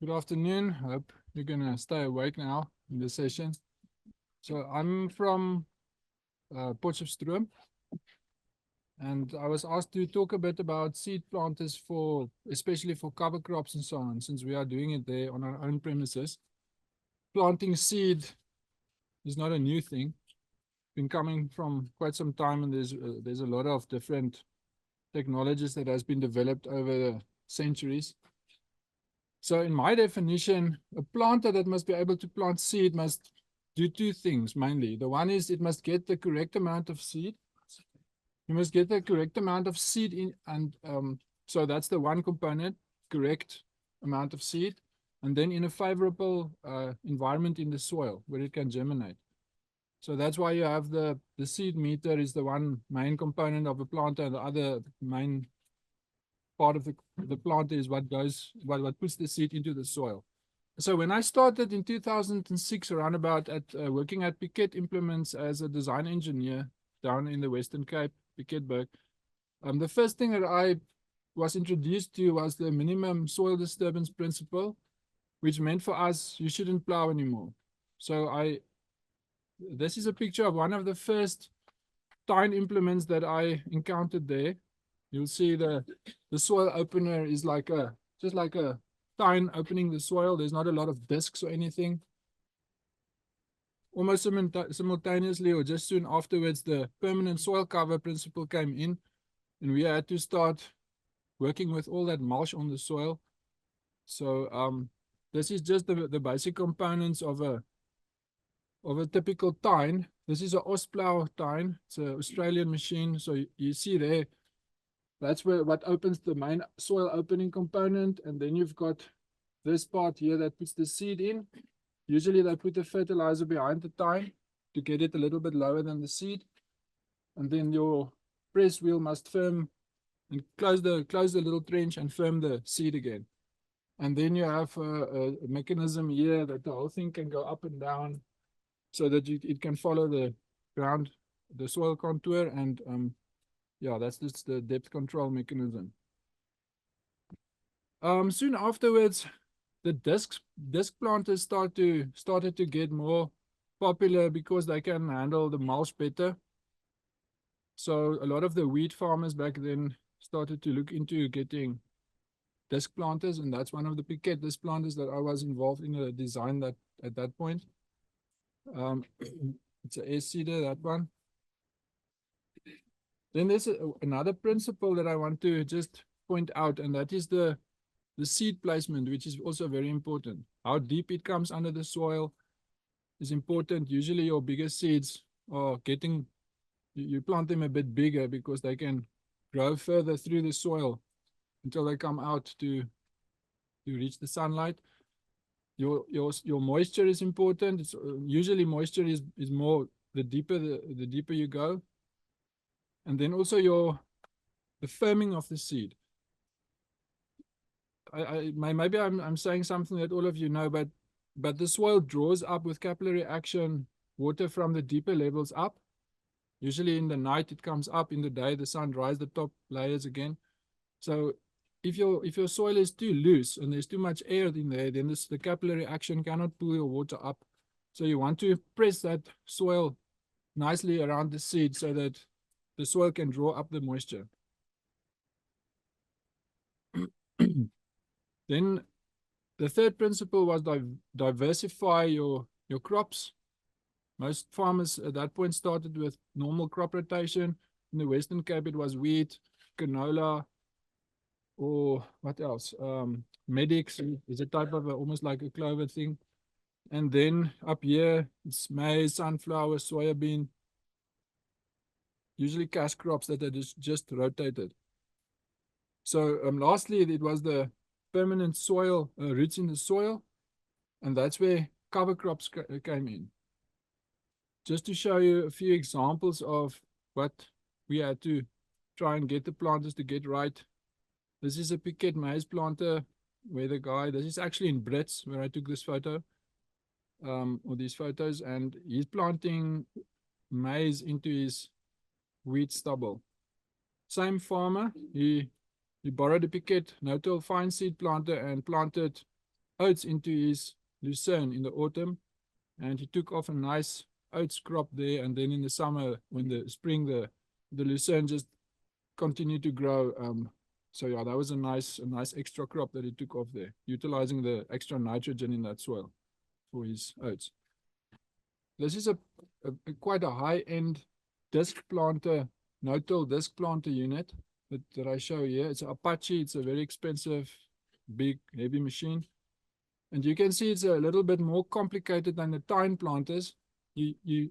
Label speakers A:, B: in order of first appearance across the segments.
A: Good afternoon. Hope you're gonna stay awake now in this session. So I'm from Potchefstroom, and I was asked to talk a bit about seed planters for, especially for cover crops and so on, since we are doing it there on our own premises. Planting seed is not a new thing. Been coming from quite some time, and there's a lot of different technologies that has been developed over the centuries. So in my definition, a planter that must be able to plant seed must do two things mainly. The one is it must get the correct amount of seed. You must get the correct amount of seed in, and so that's the one component, correct amount of seed, and then in a favorable environment in the soil where it can germinate. So that's why you have the seed meter is the one main component of a planter, and the other main part of the planter is what puts the seed into the soil. So when I started in 2006, around about at working at Piquet Implements as a design engineer down in the Western Cape, Piquetburg, the first thing that I was introduced to was the minimum soil disturbance principle, which meant for us you shouldn't plow anymore. So this is a picture of one of the first Tine implements that I encountered there. You'll see the soil opener is like just like a tine opening the soil. There's not a lot of discs or anything. Almost simultaneously or just soon afterwards, the permanent soil cover principle came in, and we had to start working with all that mulch on the soil. So this is just the basic components of a typical tine. This is a Osplow tine. It's an Australian machine. So you see there, that's what opens the main soil opening component. And then you've got this part here that puts the seed in. Usually they put the fertilizer behind the tine to get it a little bit lower than the seed. And then your press wheel must firm and close the little trench and firm the seed again. And then you have a mechanism here that the whole thing can go up and down so that it can follow the ground, the soil contour, and yeah, that's just the depth control mechanism. Soon afterwards, the disc planters started to get more popular because they can handle the mulch better. So a lot of the wheat farmers back then started to look into getting disc planters, and that's one of the Piquet disc planters that I was involved in the design that at that point. It's a air seeder, that one. Then there's another principle that I want to just point out, and that is the seed placement, which is also very important. How deep it comes under the soil is important. Usually your bigger seeds are getting, you plant them a bit bigger because they can grow further through the soil until they come out to reach the sunlight. Your moisture is important. It's usually moisture is more the deeper the deeper you go. And then also the firming of the seed. Maybe I'm saying something that all of you know, but the soil draws up with capillary action water from the deeper levels up. Usually in the night it comes up, in the day the sun dries the top layers again. So if your soil is too loose and there's too much air in there, then the capillary action cannot pull your water up. So you want to press that soil nicely around the seed so that the soil can draw up the moisture. Then the third principle was diversify your crops. Most farmers at that point started with normal crop rotation. In the Western Cape, it was wheat, canola, or what else? Medics is a type of almost like a clover thing. And then up here, it's maize, sunflower, soybean, usually cash crops that are just rotated. So lastly, it was the permanent soil, roots in the soil, and that's where cover crops came in. Just to show you a few examples of what we had to try and get the planters to get right. This is a Piquet maize planter where this is actually in Brits where I took this photo, or these photos, and he's planting maize into his wheat stubble. Same farmer, he borrowed a Piquet no-till fine seed planter and planted oats into his lucerne in the autumn, and he took off a nice oats crop there. And then in the summer, when the spring, the lucerne just continued to grow. So yeah, that was a nice extra crop that he took off there, utilizing the extra nitrogen in that soil for his oats. This is quite a high-end disc planter, no-till disc planter unit that I show here. It's an Apache. It's a very expensive, big, heavy machine. And you can see it's a little bit more complicated than the tine planters. You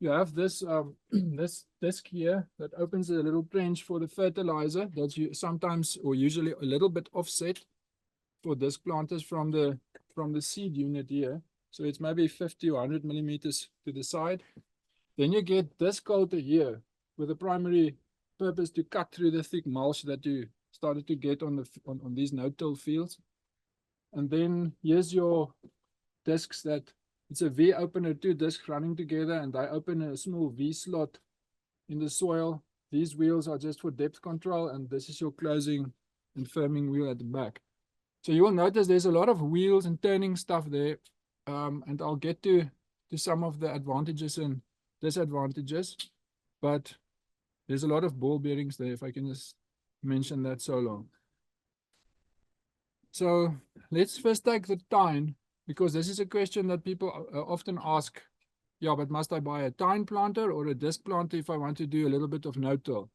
A: have this this disc here that opens a little trench for the fertilizer that you sometimes or usually a little bit offset for disc planters from the seed unit here. So it's maybe 50 or 100 millimeters to the side. Then you get this coulter here with a primary purpose to cut through the thick mulch that you started to get on these no-till fields. And then here's your discs that it's a V opener, two discs running together, and I open a small V slot in the soil. These wheels are just for depth control, and this is your closing and firming wheel at the back. So you will notice there's a lot of wheels and turning stuff there, and I'll get to some of the advantages and disadvantages, but there's a lot of ball bearings there, if I can just mention that so long. So let's first take the tine, because this is a question that people often ask. Yeah, but must I buy a tine planter or a disc planter if I want to do a little bit of no-till?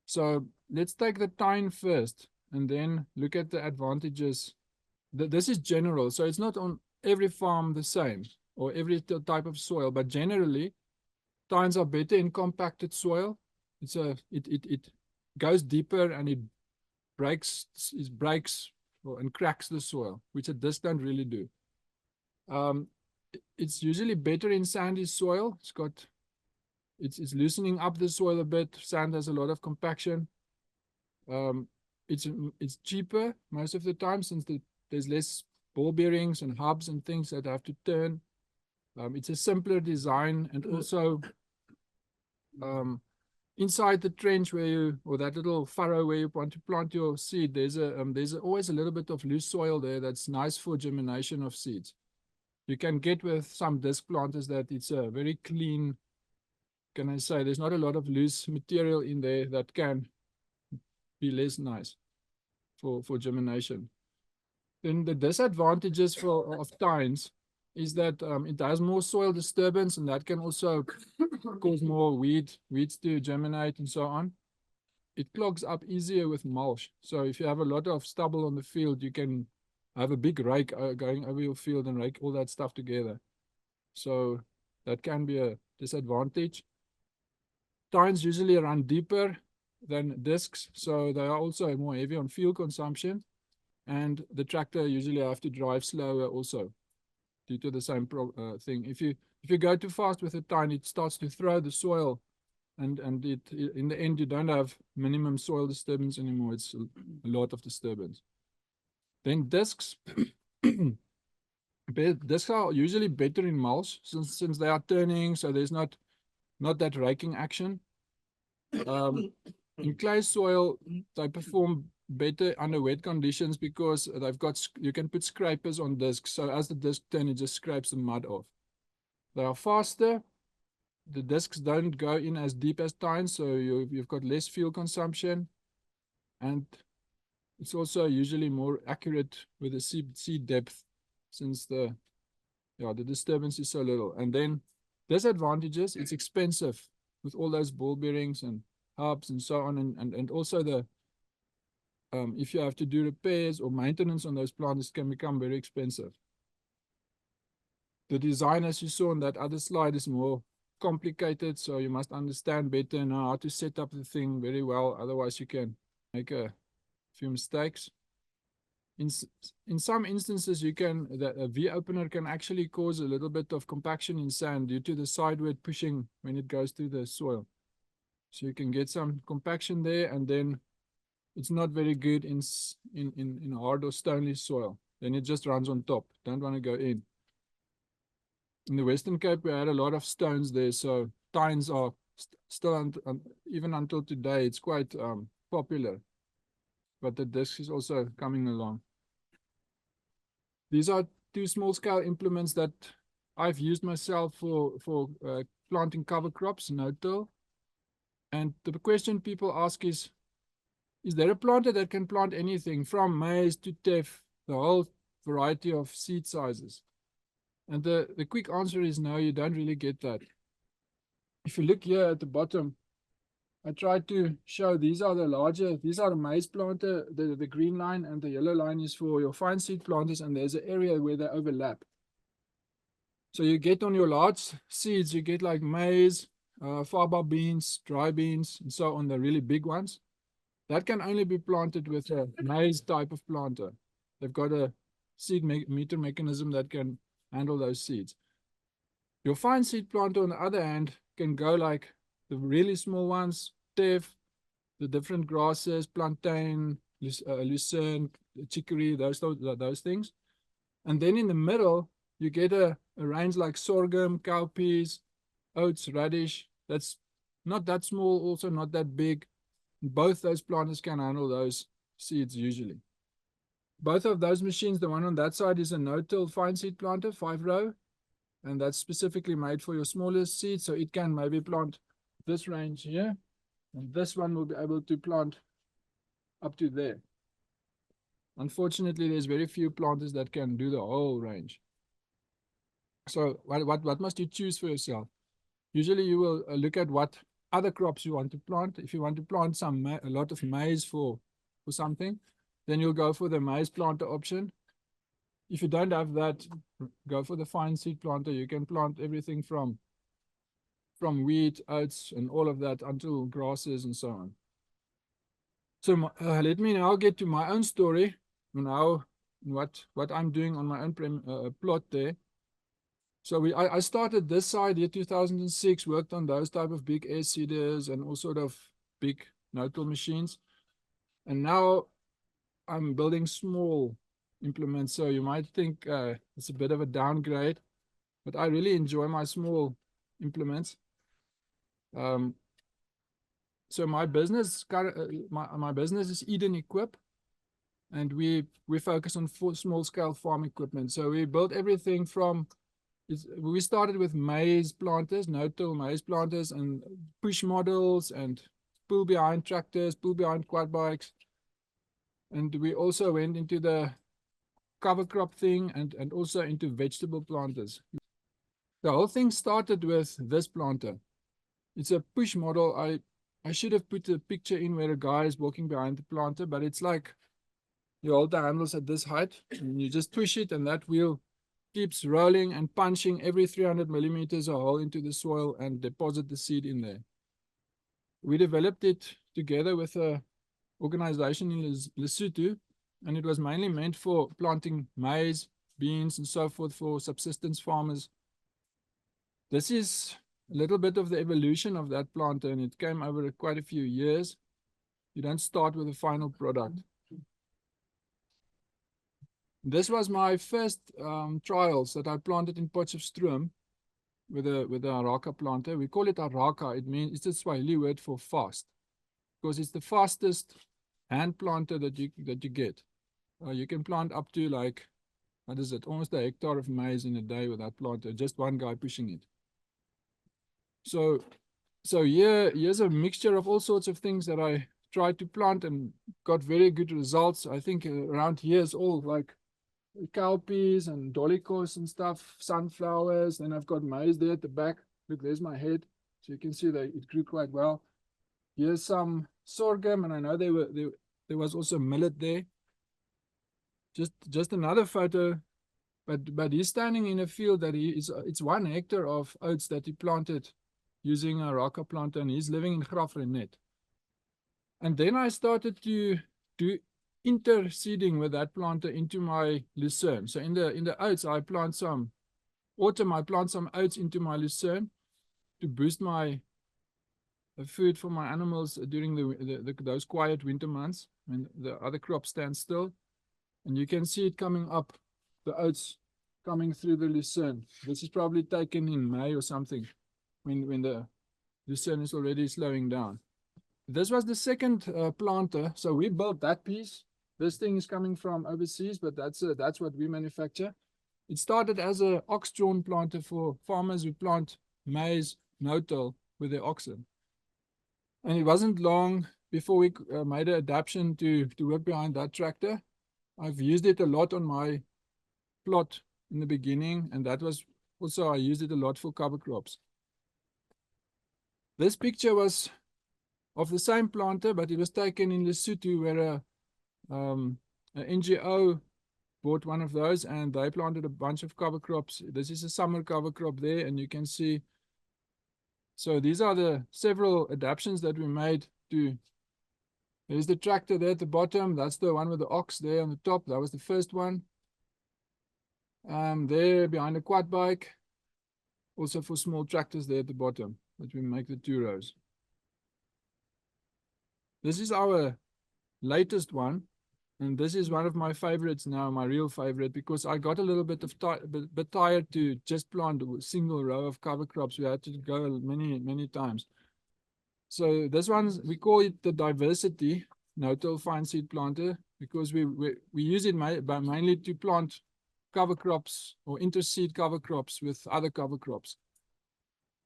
A: So let's take the tine first and then look at the advantages. This is general, so it's not on every farm the same or every type of soil, but generally tines are better in compacted soil. It goes deeper and it breaks and cracks the soil, which a disc don't really do. It's usually better in sandy soil. It's loosening up the soil a bit. Sand has a lot of compaction. It's cheaper most of the time since there's less ball bearings and hubs and things that have to turn. It's a simpler design, and also inside the trench or that little furrow where you want to plant your seed, there's always a little bit of loose soil there that's nice for germination of seeds. You can get with some disc planters that it's a very clean, can I say, there's not a lot of loose material in there that can be less nice for germination. Then the disadvantages of tines is that it has more soil disturbance, and that can also cause more weeds to germinate and so on. It clogs up easier with mulch. So if you have a lot of stubble on the field, you can have a big rake going over your field and rake all that stuff together. So that can be a disadvantage. Tines usually run deeper than discs, so they are also more heavy on fuel consumption. And the tractor usually have to drive slower also, due to the same thing. If you go too fast with a tine, it starts to throw the soil, and in the end you don't have minimum soil disturbance anymore. It's a lot of disturbance. Then discs. Discs are usually better in mulch since they are turning, so there's not that raking action. In clay soil, they perform better under wet conditions because you can put scrapers on discs. So as the disc turns, it just scrapes the mud off. They are faster. The discs don't go in as deep as tine, so you've got less fuel consumption, and it's also usually more accurate with the seed depth since the disturbance is so little. And then disadvantages, it's expensive with all those ball bearings and hubs and so on, and also if you have to do repairs or maintenance on those planters, can become very expensive. The design, as you saw on that other slide, is more complicated, so you must understand better and know how to set up the thing very well. Otherwise, you can make a few mistakes. In some instances, a V opener can actually cause a little bit of compaction in sand due to the sideward pushing when it goes through the soil. So you can get some compaction there, and then it's not very good in hard or stony soil. Then it just runs on top. Don't want to go in. In the Western Cape, we had a lot of stones there, so tines are still, even until today, it's quite popular. But the disc is also coming along. These are two small scale implements that I've used myself for planting cover crops, no-till. And the question people ask is there a planter that can plant anything from maize to teff, the whole variety of seed sizes? And the quick answer is no, you don't really get that. If you look here at the bottom, I tried to show these are the maize planter, the green line, and the yellow line is for your fine seed planters, and there's an area where they overlap. So you get on your large seeds, you get like maize, faba beans, dry beans, and so on, the really big ones. That can only be planted with a maize type of planter. They've got a seed meter mechanism that can handle those seeds. Your fine seed planter, on the other hand, can go like the really small ones, teff, the different grasses, plantain, lucerne, chicory, those things. And then in the middle, you get a range like sorghum, cowpeas, oats, radish. That's not that small, also not that big. Both those planters can handle those seeds usually. Both of those machines, the one on that side is a no-till fine seed planter, 5-row, and that's specifically made for your smallest seeds, so it can maybe plant this range here, and this one will be able to plant up to there. Unfortunately, there's very few planters that can do the whole range. So what must you choose for yourself? Usually you will look at what other crops you want to plant. If you want to plant a lot of maize for something, then you'll go for the maize planter option. If you don't have that, go for the fine seed planter. You can plant everything from wheat, oats, and all of that until grasses and so on. So let me now get to my own story, now what I'm doing on my own plot there. So I started this side here 2006, worked on those type of big air seeders and all sort of big no-till machines. And now I'm building small implements. So you might think it's a bit of a downgrade, but I really enjoy my small implements. So my business is Eden Equip, and we focus on small scale farm equipment. So we built everything from we started with maize planters, no-till maize planters, and push models, and pull behind tractors, pull behind quad bikes. And we also went into the cover crop thing and also into vegetable planters. The whole thing started with this planter. It's a push model. I should have put a picture in where a guy is walking behind the planter, but it's like you hold the handles at this height and you just push it, and that wheel keeps rolling and punching every 300 millimeters a hole into the soil and deposit the seed in there. We developed it together with a organization in Lesotho, and it was mainly meant for planting maize, beans, and so forth for subsistence farmers. This is a little bit of the evolution of that planter, and it came over quite a few years. You don't start with a final product. This was my first trials that I planted in Potchefstroom with a Arakas planter. We call it Arakas. It's a Swahili word for fast, because it's the fastest hand planter that you get. You can plant up to like, what is it, almost a hectare of maize in a day with that planter, just one guy pushing it. So here's a mixture of all sorts of things that I tried to plant and got very good results. I think around here is all like cowpeas and dolichos and stuff, sunflowers. Then I've got maize there at the back. Look, there's my head. So you can see that it grew quite well. Here's some sorghum, and I know there was also millet there. Just another photo, but he's standing in a field that it's 1 hectare of oats that he planted using a Arakas planter, and he's living in Graaff-Reinet. And then I started to do interseeding with that planter into my lucerne. So in the oats, I plant some oats into my lucerne to boost my food for my animals during those quiet winter months when the other crops stand still. And you can see it coming up, the oats coming through the lucerne. This is probably taken in May or something, when the lucerne is already slowing down. This was the second planter. So we built that piece. This thing is coming from overseas, but that's what we manufacture. It started as a ox-drawn planter for farmers who plant maize no-till with their oxen. And it wasn't long before we made an adaptation to work behind that tractor. I've used it a lot on my plot in the beginning, and that was also, I used it a lot for cover crops. This picture was of the same planter, but it was taken in Lesotho, where an NGO bought one of those and they planted a bunch of cover crops. This is a summer cover crop there, and you can see. So these are the several adaptations that we made to. There's the tractor there at the bottom. That's the one with the ox there on the top. That was the first one. There behind the quad bike. Also for small tractors there at the bottom that we make the 2 rows. This is our latest one. And this is one of my favorites now, my real favorite, because I got a little bit tired to just plant a single row of cover crops. We had to go many times. So this one, we call it the diversity no-till fine seed planter, because we use it mainly to plant cover crops or interseed cover crops with other cover crops.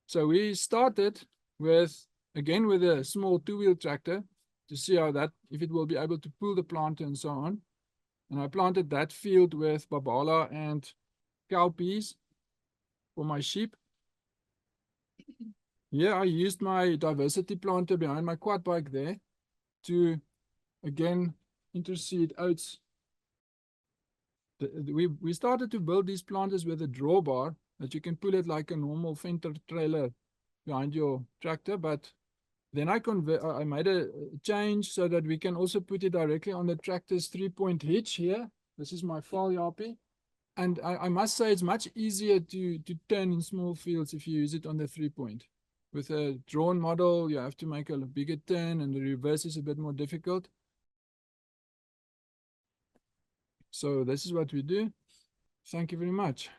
A: So we started with, again, with a small 2-wheel tractor, to see how that, if it will be able to pull the planter and so on. And I planted that field with babala and cowpeas for my sheep. Here I used my diversity planter behind my quad bike there to, again, interseed oats. We started to build these planters with a drawbar that you can pull it like a normal fender trailer behind your tractor, but then I made a change so that we can also put it directly on the tractor's 3-point hitch here. This is my fall yappy. And I must say it's much easier to turn in small fields if you use it on the 3-point. With a drawn model, you have to make a bigger turn, and the reverse is a bit more difficult. So this is what we do. Thank you very much.